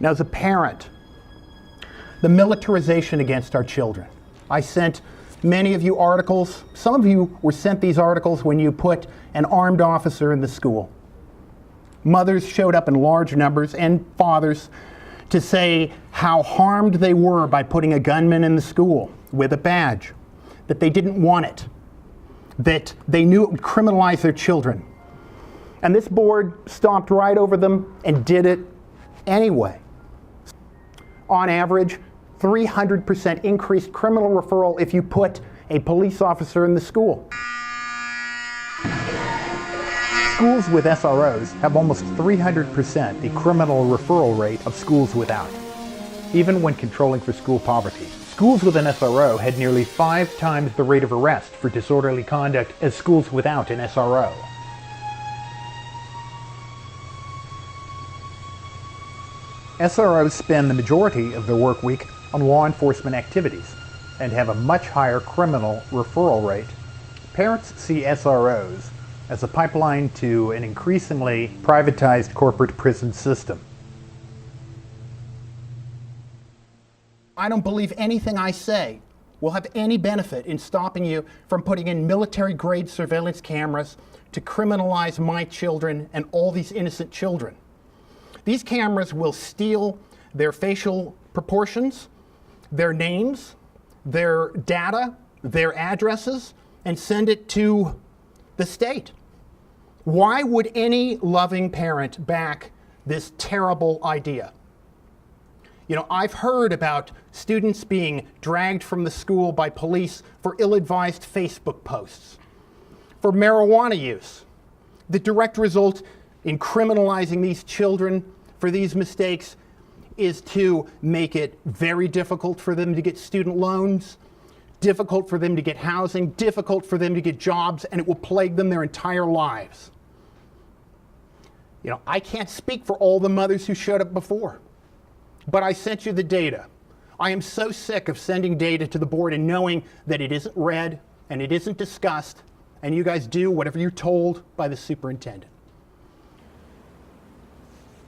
Now, as a parent, the militarization against our children. I sent many of you articles. Some of you were sent these articles when you put an armed officer in the school. Mothers showed up in large numbers, and fathers, to say how harmed they were by putting a gunman in the school with a badge, that they didn't want it, that they knew it would criminalize their children. And this board stomped right over them and did it anyway. On average, 300% increased criminal referral if you put a police officer in the school. Schools with SROs have almost 300% the criminal referral rate of schools without, even when controlling for school poverty. Schools with an SRO had nearly 5 times the rate of arrest for disorderly conduct as schools without an SRO. SROs spend the majority of their work week on law enforcement activities and have a much higher criminal referral rate. Parents see SROs as a pipeline to an increasingly privatized corporate prison system. I don't believe anything I say will have any benefit in stopping you from putting in military-grade surveillance cameras to criminalize my children and all these innocent children. These cameras will steal their facial proportions, their names, their data, their addresses, and send it to the state. Why would any loving parent back this terrible idea? You know, I've heard about students being dragged from the school by police for ill-advised Facebook posts, for marijuana use. The direct result in criminalizing these children for these mistakes is to make it very difficult for them to get student loans, difficult for them to get housing, difficult for them to get jobs, and it will plague them their entire lives. You know, I can't speak for all the mothers who showed up before, but I sent you the data. I am so sick of sending data to the board and knowing that it isn't read and it isn't discussed, and you guys do whatever you're told by the superintendent.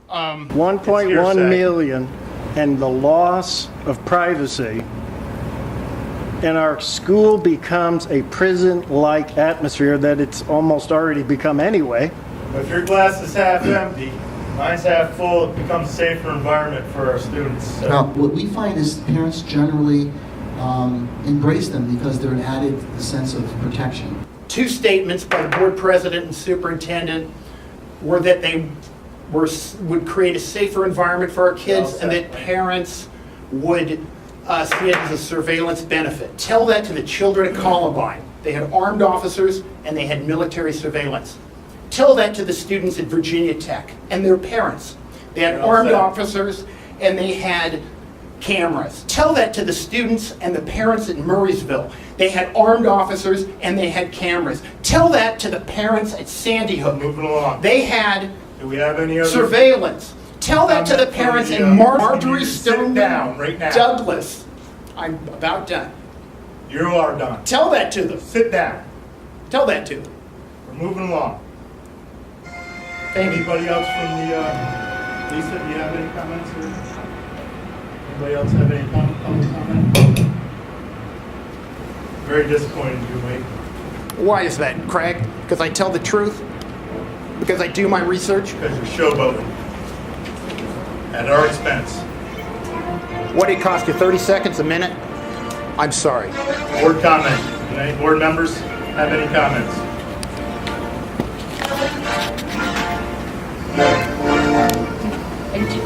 1.1 million and the loss of privacy, and our school becomes a prison-like atmosphere that it's almost already become anyway. If your glass is half empty, mine's half full, it becomes a safer environment for our students. So. Now, what we find is parents generally embrace them because they're an added sense of protection. 2 statements by the board president and superintendent were that they would create a safer environment for our kids and that parents would see it as a surveillance benefit. Tell that to the children at Columbine. They had armed officers and they had military surveillance. Tell that to the students at Virginia Tech and their parents. They had armed officers and they had cameras. Tell that to the students and the parents at Murraysville. They had armed officers and they had cameras. Tell that to the parents at Sandy Hook. Moving along. They had Do we have any other surveillance. Tell that to the parents in Marjorie Stoneman down right now. Douglas. I'm about done. You are done. Tell that to them. Sit down. Tell that to them. We're moving along. Thank you. Anybody else from the, Lisa, do you have any comments? Or anybody else have any public comment? Very disappointed in you, Wade. Why is that, Craig? Because I tell the truth? Because I do my research? Because you're showboating. At our expense. What did it cost you, 30 seconds, a minute? I'm sorry. Board comment. Do any board members have any comments?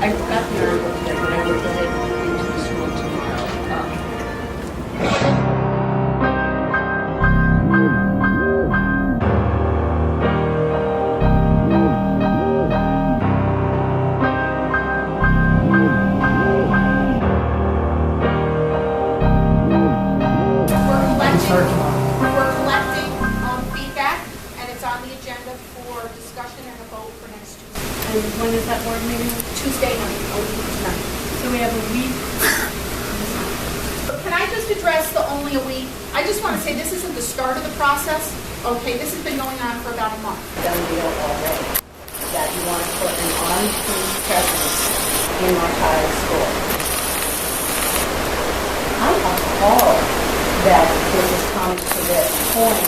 I forgot the article today, but I will go into the school tomorrow. We're collecting feedback, and it's on the agenda for discussion and a vote for next Tuesday. And when is that board meeting? Tuesday night, a week tonight. So we have a week. Can I just address the only a week? I just want to say this isn't the start of the process. Okay, this has been going on for about a month. Done deal already. That you want to put an on-team presence in my child's school. I'm appalled that this has come to this point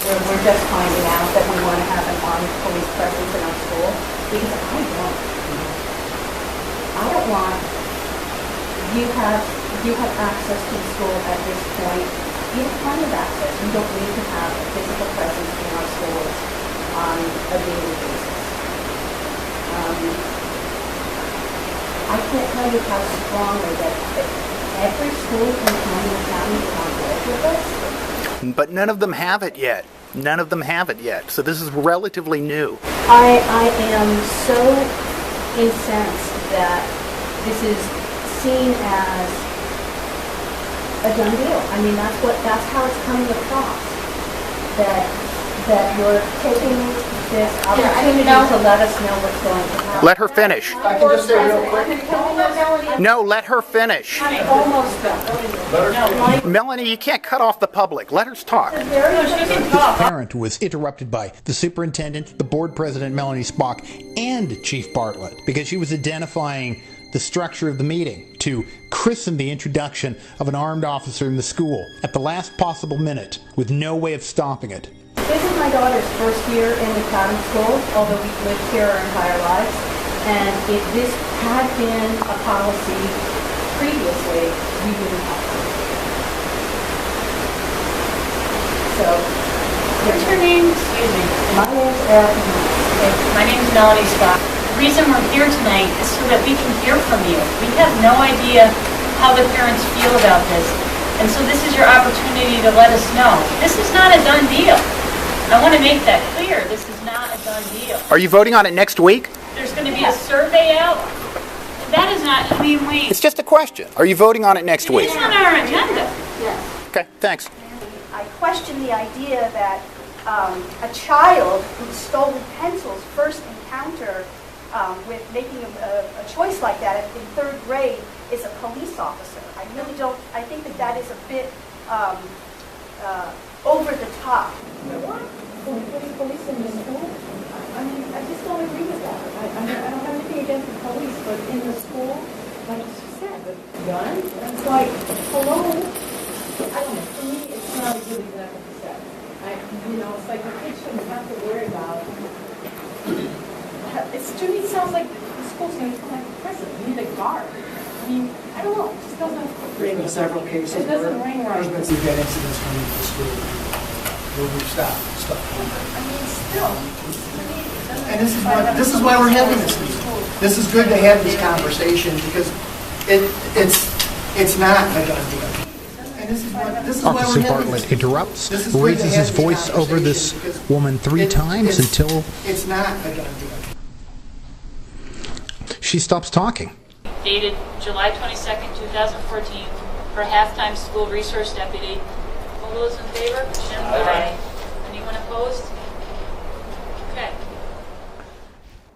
where we're just finding out that we want to have an armed police presence in our school, because I don't want, you have access to the school at this point. You have plenty of access. You don't need to have a physical presence in our schools on a daily basis. I can't tell you how strongly that every school in the county is on board with this. But none of them have it yet. None of them have it yet. So this is relatively new. I am so incensed that this is seen as a done deal. I mean, that's how it's coming across. That you're taking this opportunity to let us know what's going to happen. Let her finish. I can just say real quick. No, let her finish. I'm almost done. Melanie, you can't cut off the public. Let her talk. Parent was interrupted by the superintendent, the board president, Melanie Spock, and Chief Bartlett because she was identifying the structure of the meeting to christen the introduction of an armed officer in the school at the last possible minute with no way of stopping it. This is my daughter's first year in the Chatham school, although we've lived here our entire lives. And if this had been a policy previously, we wouldn't have done it. So, What's your name? Excuse me. my name's Erica. My name's Melanie Scott. The reason we're here tonight is so that we can hear from you. We have no idea how the parents feel about this. And so this is your opportunity to let us know. This is not a done deal. I want to make that clear. This is not a done deal. Are you voting on it next week? There's going to be a survey out. That is not, It's just a question. Are you voting on it next week? It's on our agenda. Yes. Okay, thanks. I question the idea that a child whose stolen pencils first encounter with making a choice like that in third grade is a police officer. I really don't, I think that is a bit over the top. Why? Police in the school? I mean, I just don't agree with that. I don't have anything against the police, but in the school, like she said, the gun, it's like, hello? I don't know, for me, it's not a good example to set. It's like the kids shouldn't have to worry about. To me, it sounds like the school's going to become like a prison. You need a guard. I mean, I don't know, it just doesn't. There's been several cases It doesn't ring right. there's been some bad incidents coming to the school where we've stopped stuff. I mean, still, to me, it doesn't. And this is why we're having this meeting. This is good to have this conversation because it's not a done deal. And this is why we're Officer having this Bartlett meeting. interrupts, This is good to raises have his this voice over this conversation because woman three times until it's not a done deal. she stops talking. Dated July 22nd, 2014, for halftime school resource deputy. All those in favor? Aye. Anyone opposed? Okay.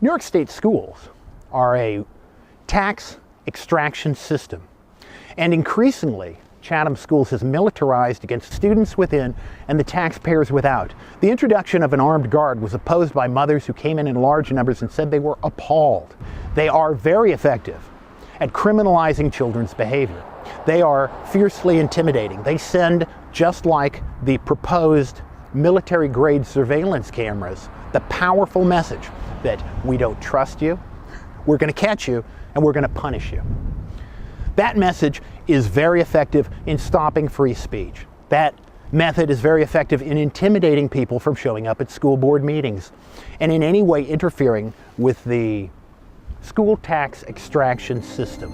New York State schools are a tax extraction system, and increasingly Chatham Schools has militarized against students within and the taxpayers without. The introduction of an armed guard was opposed by mothers who came in large numbers and said they were appalled. They are very effective at criminalizing children's behavior. They are fiercely intimidating. They send, just like the proposed military-grade surveillance cameras, the powerful message that we don't trust you, we're going to catch you, and we're going to punish you. That message is very effective in stopping free speech. That method is very effective in intimidating people from showing up at school board meetings and in any way interfering with the school tax extraction system.